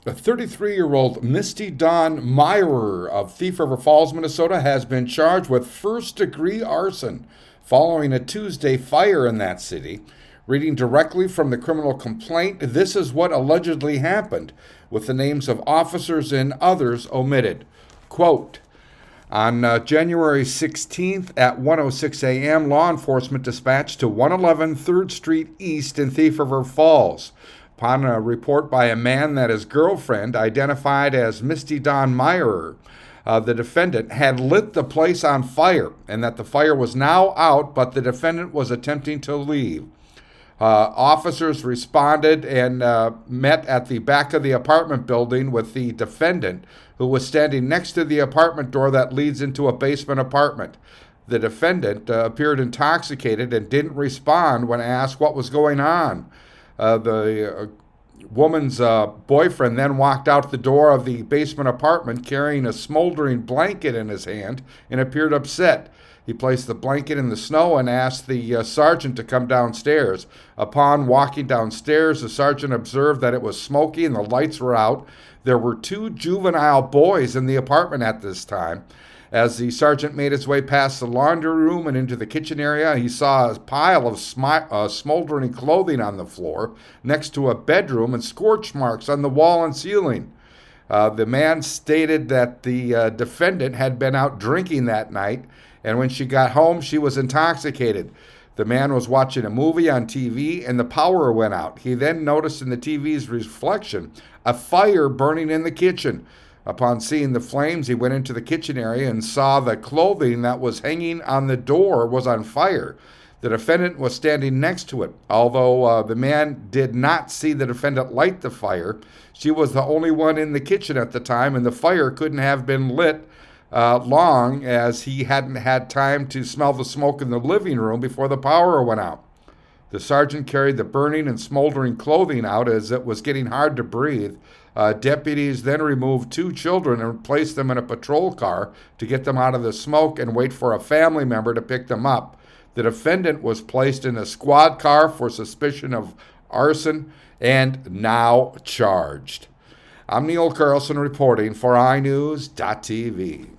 A 33-year-old Misty Myhrer of Thief River Falls, Minnesota, has been charged with first-degree arson following a Tuesday fire in that city. Reading directly from the criminal complaint, this is what allegedly happened, with the names of officers and others omitted. Quote, on January 16th at 1:06 a.m., law enforcement dispatched to 111 3rd Street East in Thief River Falls. Upon a report by a man that his girlfriend, identified as Misty Myhrer, the defendant, had lit the place on fire and that the fire was now out, but the defendant was attempting to leave. Officers responded and met at the back of the apartment building with the defendant, who was standing next to the apartment door that leads into a basement apartment. The defendant appeared intoxicated and didn't respond when asked what was going on. The woman's boyfriend then walked out the door of the basement apartment carrying a smoldering blanket in his hand and appeared upset. He placed the blanket in the snow and asked the sergeant to come downstairs. Upon walking downstairs, the sergeant observed that it was smoky and the lights were out. There were two juvenile boys in the apartment at this time. As the sergeant made his way past the laundry room and into the kitchen area, he saw a pile of smoldering clothing on the floor next to a bedroom and scorch marks on the wall and ceiling. The man stated that the defendant had been out drinking that night, and when she got home, she was intoxicated. The man was watching a movie on TV, and the power went out. He then noticed in the TV's reflection a fire burning in the kitchen. Upon seeing the flames, he went into the kitchen area and saw the clothing that was hanging on the door was on fire. The defendant was standing next to it. Although the man did not see the defendant light the fire, she was the only one in the kitchen at the time, and the fire couldn't have been lit long, as he hadn't had time to smell the smoke in the living room before the power went out. The sergeant carried the burning and smoldering clothing out as it was getting hard to breathe. Deputies then removed two children and placed them in a patrol car to get them out of the smoke and wait for a family member to pick them up. The defendant was placed in a squad car for suspicion of arson and now charged. I'm Neil Carlson reporting for iNewZ.TV.